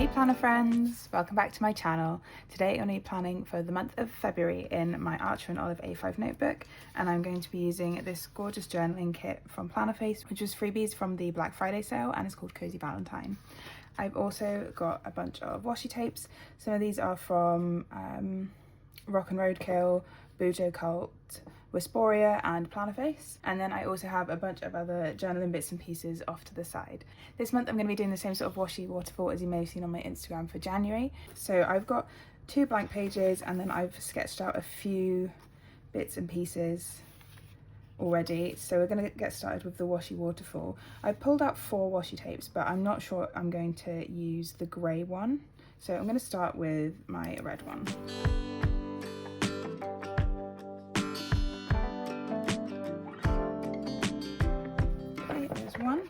Hey planner friends, welcome back to my channel. Today I'm going to be planning for the month of February in my Archer and Olive A5 notebook, and I'm going to be using this gorgeous journaling kit from Plannerface, which was freebies from the Black Friday sale, and it's called Cosy Valentine. I've also got a bunch of washi tapes. Some of these are from Rock and Roadkill, Bujo Cult, Wisporia and Plannerface, and then I also have a bunch of other journaling bits and pieces off to the side. This month I'm going to be doing the same sort of washi waterfall as you may have seen on my Instagram for January. So I've got 2 blank pages and then I've sketched out a few bits and pieces already. So we're going to get started with the washi waterfall. I pulled out 4 washi tapes, but I'm not sure I'm going to use the grey one. So I'm going to start with my red one. One,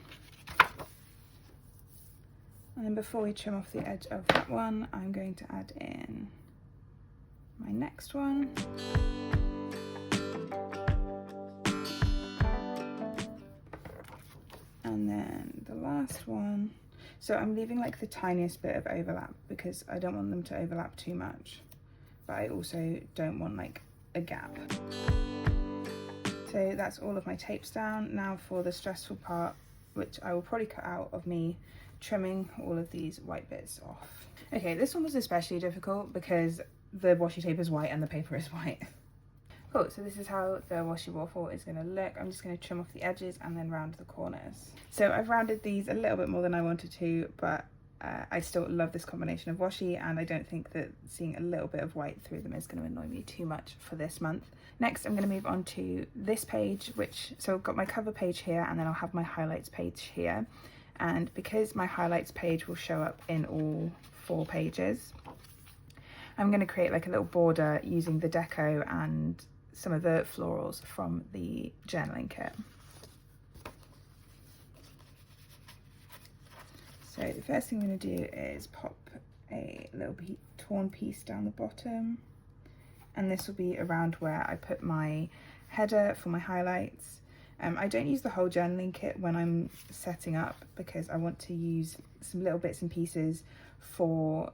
and then before we trim off the edge of that one, I'm going to add in my next one, and then the last one. So I'm leaving like the tiniest bit of overlap because I don't want them to overlap too much, but I also don't want like a gap. So that's all of my tapes down. Now for the stressful part, which I will probably cut out of me trimming all of these white bits off. Okay, this one was especially difficult because the washi tape is white and the paper is white. Cool, so this is how the washi waffle is going to look. I'm just going to trim off the edges and then round the corners. So I've rounded these a little bit more than I wanted to, but I still love this combination of washi, and I don't think that seeing a little bit of white through them is going to annoy me too much for this month. Next, I'm going to move on to this page, so I've got my cover page here, and then I'll have my highlights page here. And because my highlights page will show up in all 4 pages, I'm going to create like a little border using the deco and some of the florals from the journaling kit. So the first thing I'm going to do is pop a little torn piece down the bottom, and this will be around where I put my header for my highlights. I don't use the whole journaling kit when I'm setting up because I want to use some little bits and pieces for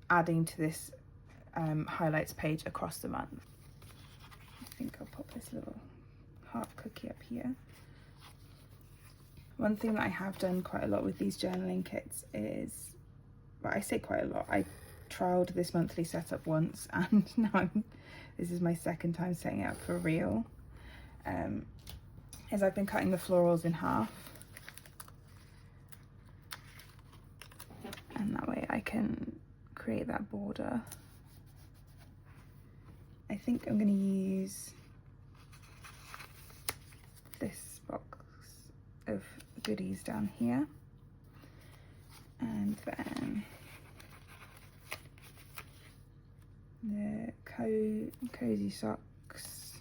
adding to this highlights page across the month. I think I'll pop this little heart cookie up here. One thing that I have done quite a lot with these journaling kits is, well, I say quite a lot, I trialed this monthly setup once and now this is my second time setting it up for real, is I've been cutting the florals in half, and that way I can create that border. I think I'm going to use this box of goodies down here, and then the cozy socks,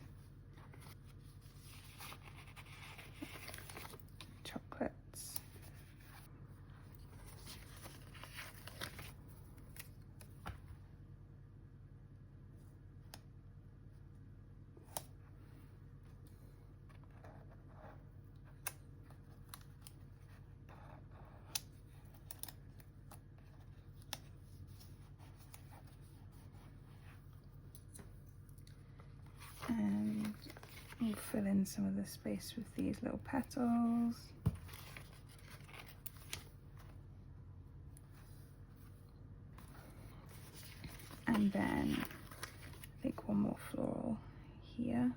chocolates, and we'll fill in some of the space with these little petals. And then I think one more floral here.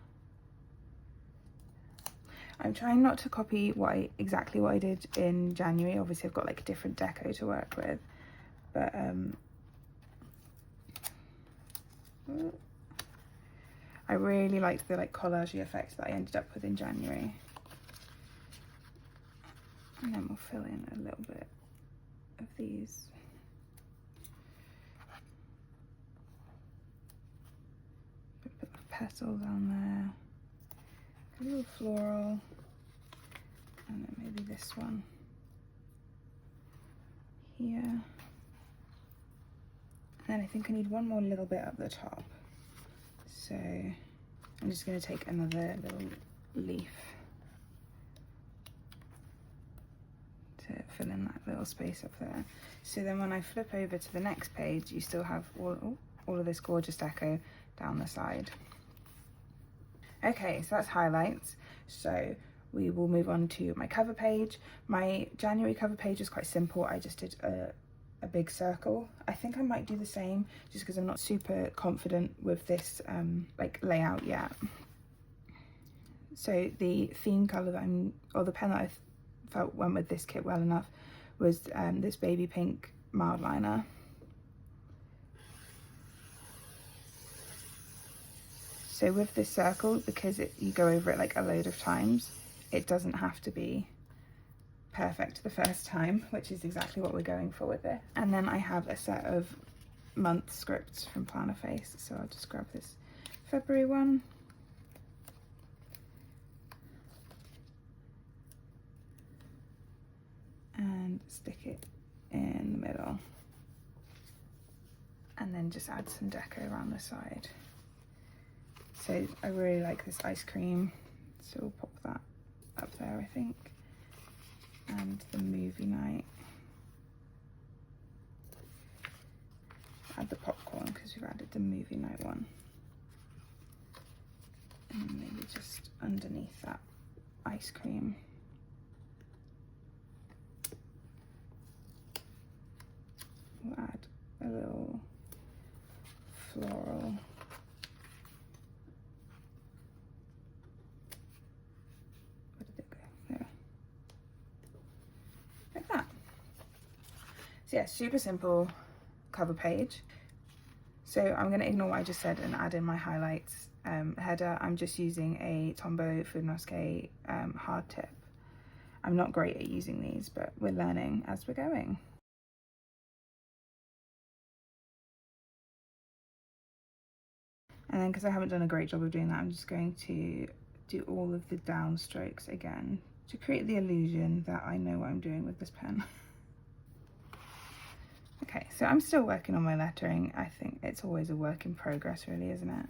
I'm trying not to copy exactly what I did in January. Obviously I've got like a different deco to work with, but I really liked the like collagey effect that I ended up with in January. And then we'll fill in a little bit of these. Put the petals on there, a little floral, and then maybe this one here. And then I think I need one more little bit up the top. So I'm just going to take another little leaf to fill in that little space up there. So then when I flip over to the next page, you still have all of this gorgeous deco down the side. Okay, so that's highlights. So we will move on to my cover page. My January cover page is quite simple. I just did a big circle. I think I might do the same just because I'm not super confident with this like layout yet. So the theme colour that or the pen that I felt went with this kit well enough was this baby pink mild liner. So with this circle, because you go over it like a load of times, it doesn't have to be perfect the first time, which is exactly what we're going for with it. And then I have a set of month scripts from Planner Face. So I'll just grab this February one. And stick it in the middle. And then just add some deco around the side. So I really like this ice cream, so we'll pop that up there, I think. And the movie night. Add the popcorn because we've added the movie night one. And then maybe just underneath that ice cream. We'll add a little floral. So yeah, super simple cover page. So I'm going to ignore what I just said and add in my highlights. Header, I'm just using a Tombow Food Nosque hard tip. I'm not great at using these, but we're learning as we're going. And then because I haven't done a great job of doing that, I'm just going to do all of the down strokes again to create the illusion that I know what I'm doing with this pen. Okay, so I'm still working on my lettering. I think it's always a work in progress really, isn't it?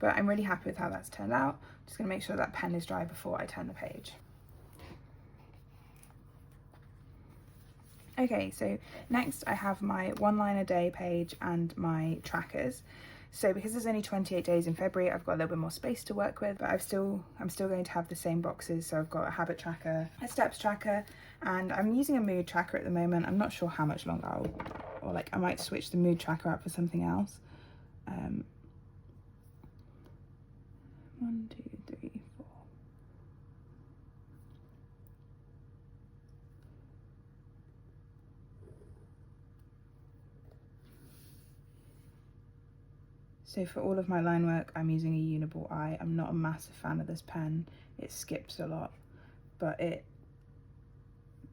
But I'm really happy with how that's turned out. Just gonna make sure that pen is dry before I turn the page. Okay, so next I have my 1 line a day page and my trackers. So because there's only 28 days in February, I've got a little bit more space to work with, but I'm still going to have the same boxes. So I've got a habit tracker, a steps tracker, and I'm using a mood tracker at the moment. I'm not sure how much longer or like I might switch the mood tracker out for something else. 1, 2, 3, 4. So for all of my line work, I'm using a Uniball eye. I'm not a massive fan of this pen. It skips a lot, but it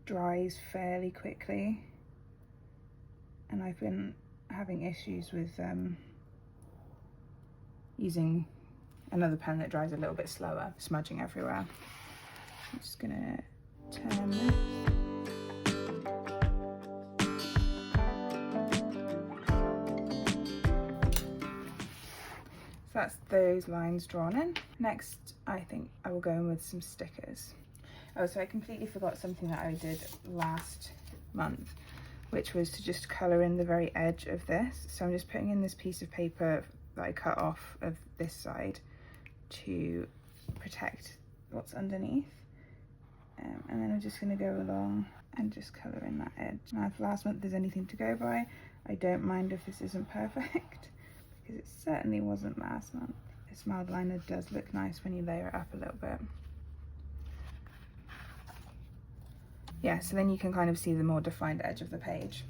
dries fairly quickly. And I've been having issues with using another pen that dries a little bit slower, smudging everywhere. I'm just gonna turn this. So that's those lines drawn in. Next, I think I will go in with some stickers. Oh, so I completely forgot something that I did last month, which was to just colour in the very edge of this. So I'm just putting in this piece of paper that I cut off of this side to protect what's underneath. And then I'm just going to go along and just colour in that edge. Now, if last month there's anything to go by, I don't mind if this isn't perfect, because it certainly wasn't last month. This mild liner does look nice when you layer it up a little bit. Yeah, so then you can kind of see the more defined edge of the page.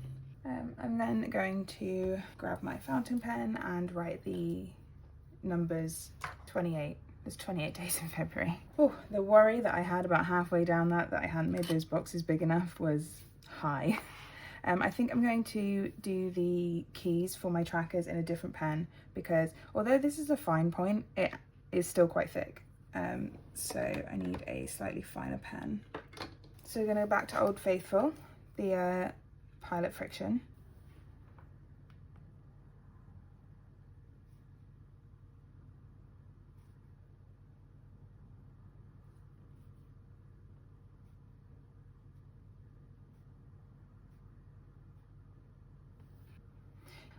I'm then going to grab my fountain pen and write the numbers 28. There's 28 days in February. Oh, the worry that I had about halfway down that I hadn't made those boxes big enough was high. I think I'm going to do the keys for my trackers in a different pen because although this is a fine point, it is still quite thick. So I need a slightly finer pen. So we're going to go back to Old Faithful, the Pilot Friction.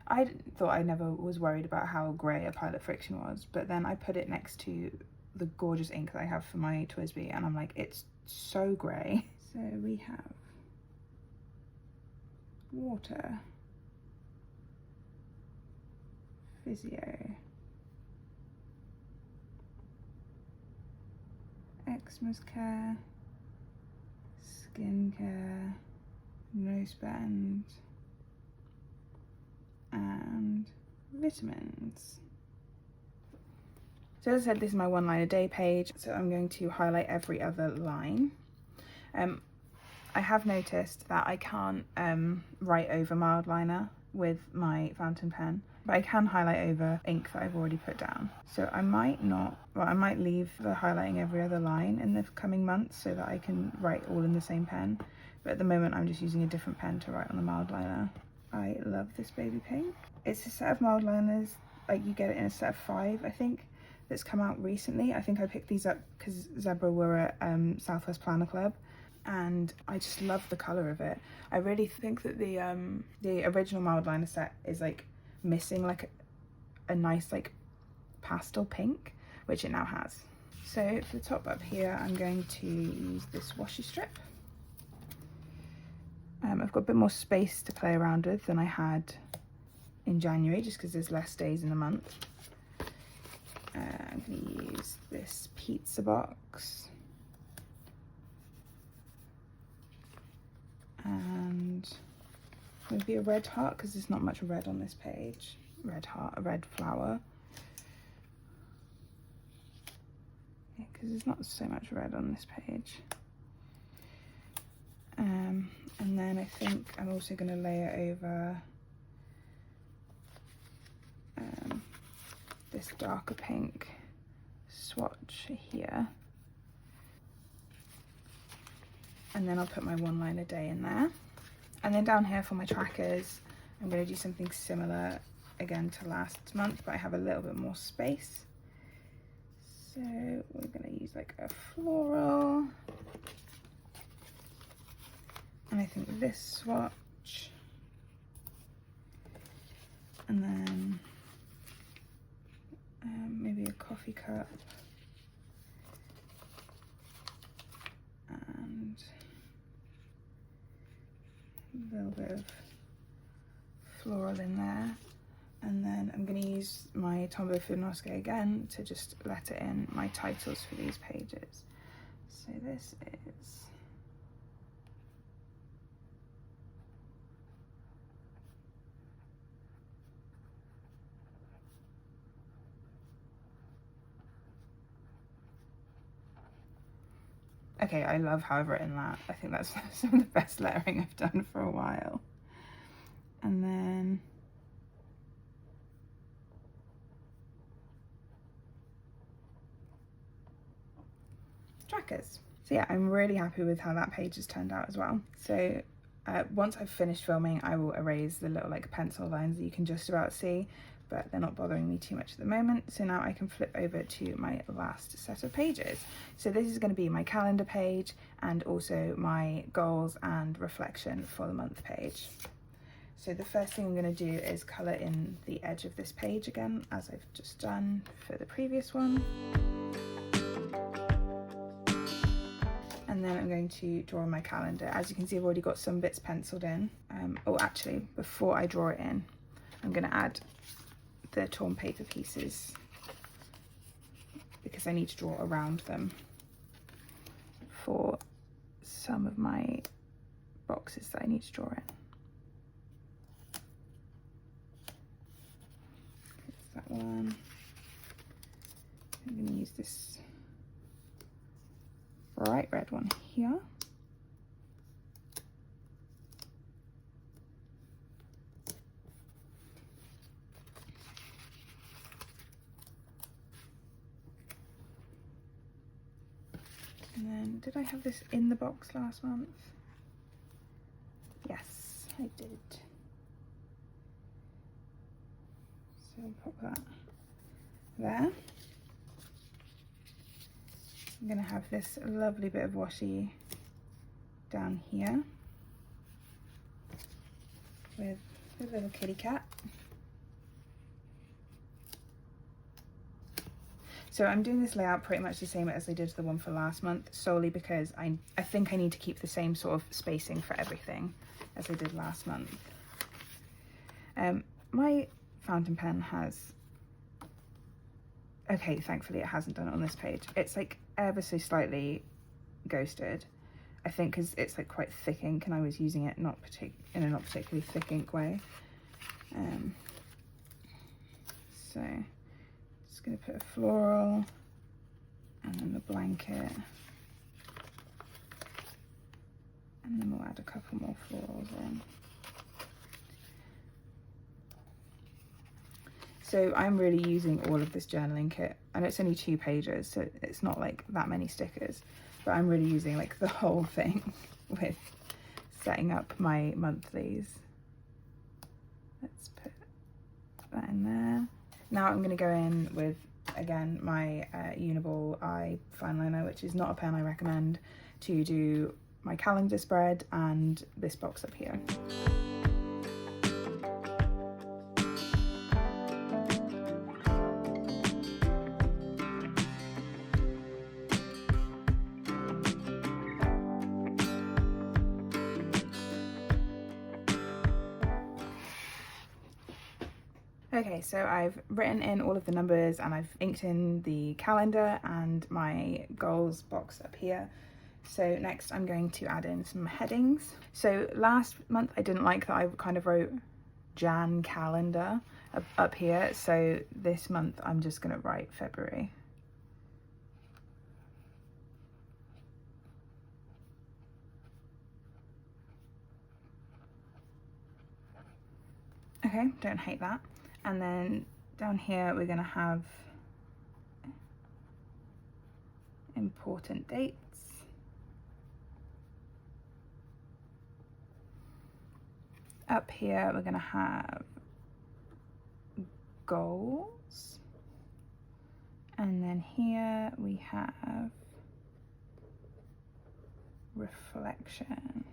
I thought I never was worried about how grey a Pilot Friction was, but then I put it next to the gorgeous ink that I have for my TWSBI, and I'm like, it's so grey. So we have Water, Physio, Xmas Care, Skincare, Nose Bend, and Vitamins. So as I said, this is my one line a day page, so I'm going to highlight every other line. I have noticed that I can't write over mild liner with my fountain pen, but I can highlight over ink that I've already put down. So I might leave the highlighting every other line in the coming months so that I can write all in the same pen, but at the moment I'm just using a different pen to write on the mild liner. I love this baby pink. It's a set of mild liners, like you get it in a set of 5, I think, that's come out recently. I think I picked these up because Zebra were at Southwest Planner Club, and I just love the colour of it. I really think that the original mild liner set is like missing like a nice like pastel pink, which it now has. So for the top up here, I'm going to use this washi strip. I've got a bit more space to play around with than I had in January, just because there's less days in the month. I'm going to use this pizza box. And maybe a red heart, because there's not much red on this page. Red heart, a red flower. Yeah, because there's not so much red on this page. And then I think I'm also going to layer over this darker pink swatch here. And then I'll put my one line a day in there. And then down here for my trackers, I'm going to do something similar again to last month, but I have a little bit more space. So we're going to use like a floral. And I think this swatch. And then maybe a coffee cup. And a little bit of floral in there. And then I'm going to use my Tombow Fibonacci again to just letter in my titles for these pages. So this is okay, I love how I've written that. I think that's some of the best lettering I've done for a while. And then trackers. So yeah, I'm really happy with how that page has turned out as well. So once I've finished filming, I will erase the little like pencil lines that you can just about see, but they're not bothering me too much at the moment. So now I can flip over to my last set of pages. So this is going to be my calendar page and also my goals and reflection for the month page. So the first thing I'm going to do is colour in the edge of this page again, as I've just done for the previous one. And then I'm going to draw my calendar. As you can see, I've already got some bits penciled in. Oh, actually, before I draw it in, I'm going to add the torn paper pieces because I need to draw around them for some of my boxes that I need to draw in. That's that one. I'm going to use this bright red one here. And then, did I have this in the box last month? Yes, I did. So I'll pop that there. I'm going to have this lovely bit of washi down here with a little kitty cat. So I'm doing this layout pretty much the same as I did the one for last month, solely because I think I need to keep the same sort of spacing for everything as I did last month. My fountain pen has, okay, thankfully it hasn't done it on this page. It's like ever so slightly ghosted, I think because it's like quite thick ink and I was using it in a not particularly thick ink way. So just going to put a floral and then the blanket, and then we'll add a couple more florals in. So I'm really using all of this journaling kit. I know it's only 2 pages, so it's not like that many stickers, but I'm really using like the whole thing with setting up my monthlies. Let's put that in there. Now I'm going to go in with, again, my Uniball eye fine liner, which is not a pen I recommend, to do my calendar spread and this box up here. Okay, so I've written in all of the numbers and I've inked in the calendar and my goals box up here. So next I'm going to add in some headings. So last month I didn't like that I kind of wrote Jan calendar up here. So this month I'm just going to write February. Okay, don't hate that. And then down here we're going to have important dates. Up here we're going to have goals. And then here we have reflection.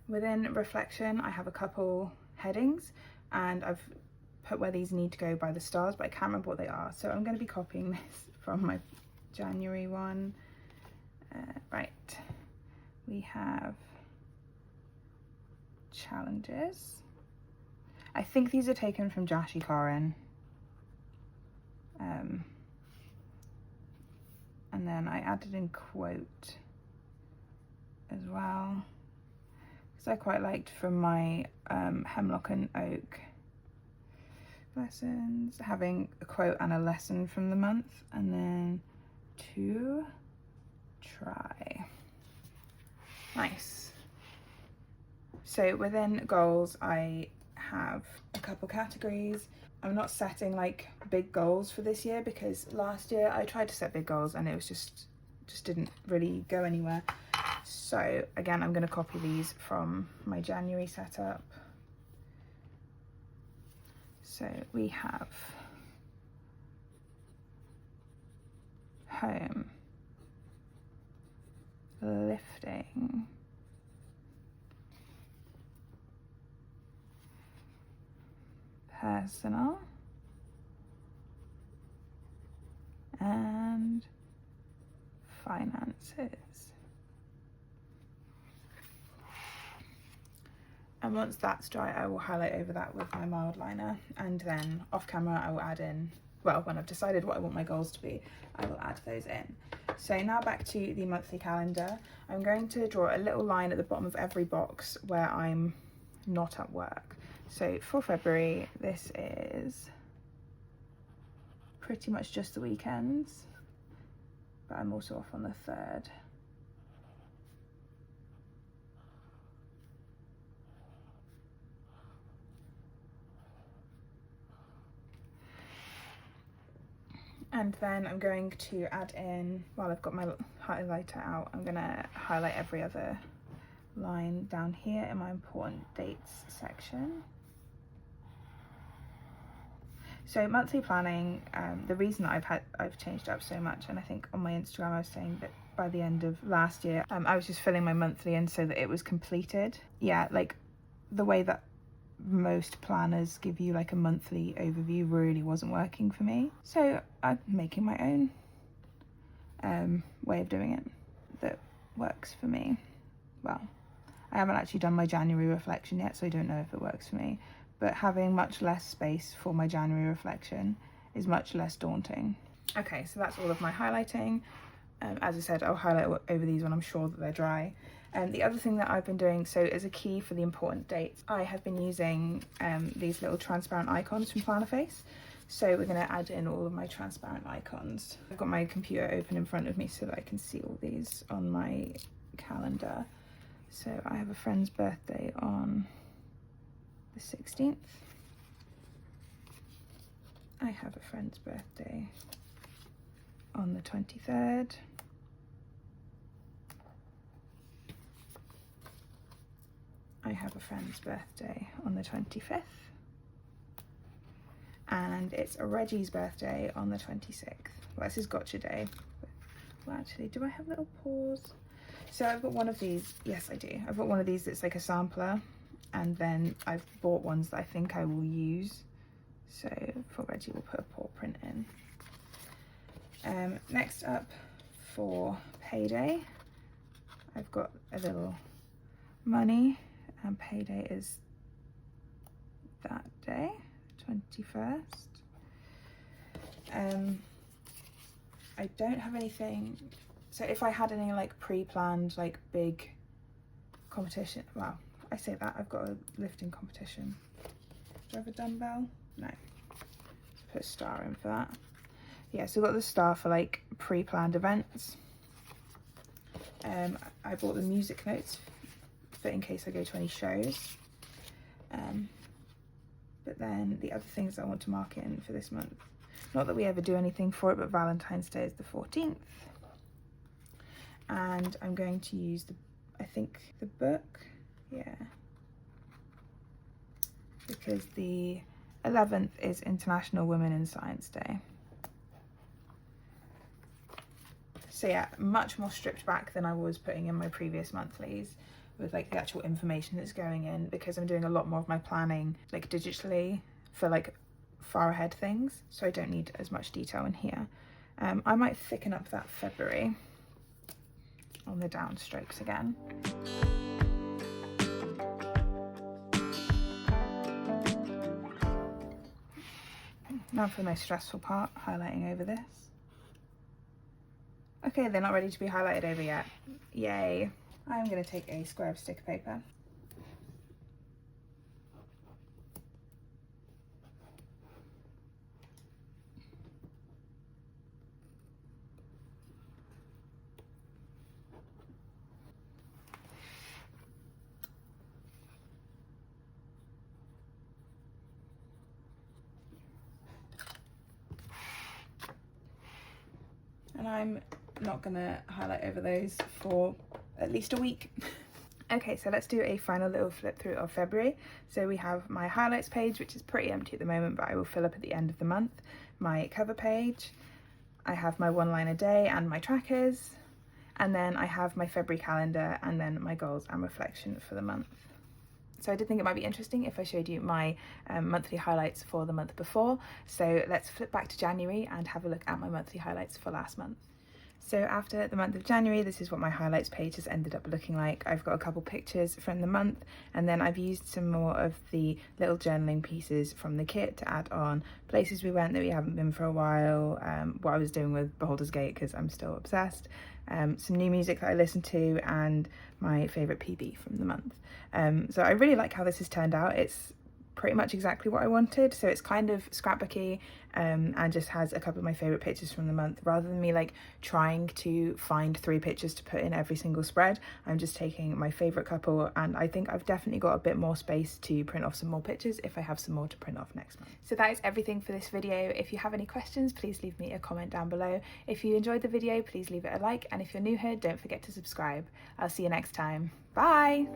Within reflection, I have a couple headings and I've put where these need to go by the stars, but I can't remember what they are. So I'm going to be copying this from my January one. Right, we have challenges. I think these are taken from Jashi Karin. And then I added in quote as well, because I quite liked from my Hemlock and Oak lessons, having a quote and a lesson from the month, and then to try. Nice. So within goals, I have a couple categories. I'm not setting like big goals for this year because last year I tried to set big goals and it was just didn't really go anywhere. So again, I'm going to copy these from my January setup. So we have home, lifting, personal, and finances. And once that's dry, I will highlight over that with my mild liner, and then off camera I will add in, well, when I've decided what I want my goals to be, I will add those in. So now back to the monthly calendar. I'm going to draw a little line at the bottom of every box where I'm not at work. So for February, this is pretty much just the weekends, but I'm also off on the 3rd. And then I'm going to add in, while I've got my highlighter out, I'm going to highlight every other line down here in my important dates section. So monthly planning, the reason I've changed up so much, and I think on my Instagram I was saying that by the end of last year, I was just filling my monthly in so that it was completed. Yeah, like the way that most planners give you like a monthly overview really wasn't working for me. So I'm making my own way of doing it that works for me. Well, I haven't actually done my January reflection yet, so I don't know if it works for me, but having much less space for my January reflection is much less daunting. Okay, so that's all of my highlighting. As I said, I'll highlight over these when I'm sure that they're dry. The other thing that I've been doing, so as a key for the important dates, I have been using these little transparent icons from Plannerface. So we're going to add in all of my transparent icons. I've got my computer open in front of me so that I can see all these on my calendar. So I have a friend's birthday on the 16th. I have a friend's birthday on the 23rd. I have a friend's birthday on the 25th. And it's a Reggie's birthday on the 26th. Well, this is gotcha day. Well, actually, do I have little paws? So I've got one of these. Yes, I do. I've got one of these that's like a sampler. And then I've bought ones that I think I will use. So for Reggie, we'll put a paw print in. Next up for payday, I've got a little money, and payday is that day, 21st. I don't have anything, so if I had any like pre-planned like big competition, well, I say that, I've got a lifting competition. Do I have a dumbbell? No. Let's put a star in for that. Yeah, so I've got the star for like pre-planned events. I bought the music notes for in case I go to any shows. But then the other things I want to mark in for this month, not that we ever do anything for it, but Valentine's Day is the 14th. And I'm going to use I think the book, yeah. Because the 11th is International Women in Science Day. So yeah, much more stripped back than I was putting in my previous monthlies with like the actual information that's going in, because I'm doing a lot more of my planning like digitally for like far ahead things. So I don't need as much detail in here. I might thicken up that February on the downstrokes again. Now for the most stressful part, highlighting over this. Okay, they're not ready to be highlighted over yet. Yay. I'm going to take a square of sticker paper. And I'm not gonna highlight over those for at least a week. Okay, so let's do a final little flip through of February. So we have my highlights page, which is pretty empty at the moment, but I will fill up at the end of the month. My cover page, I have my one line a day and my trackers, and then I have my February calendar and then my goals and reflection for the month. So I did think it might be interesting if I showed you my monthly highlights for the month before. So let's flip back to January and have a look at my monthly highlights for last month. So after the month of January, this is what my highlights page has ended up looking like. I've got a couple pictures from the month, and then I've used some more of the little journaling pieces from the kit to add on places we went that we haven't been for a while, what I was doing with Beholder's Gate because I'm still obsessed, some new music that I listened to, and my favourite PB from the month. So I really like how this has turned out. It's pretty much exactly what I wanted. So it's kind of scrapbooky and just has a couple of my favourite pictures from the month. Rather than me like trying to find 3 pictures to put in every single spread, I'm just taking my favourite couple, and I think I've definitely got a bit more space to print off some more pictures if I have some more to print off next month. So that is everything for this video. If you have any questions, please leave me a comment down below. If you enjoyed the video, please leave it a like, and if you're new here, don't forget to subscribe. I'll see you next time. Bye!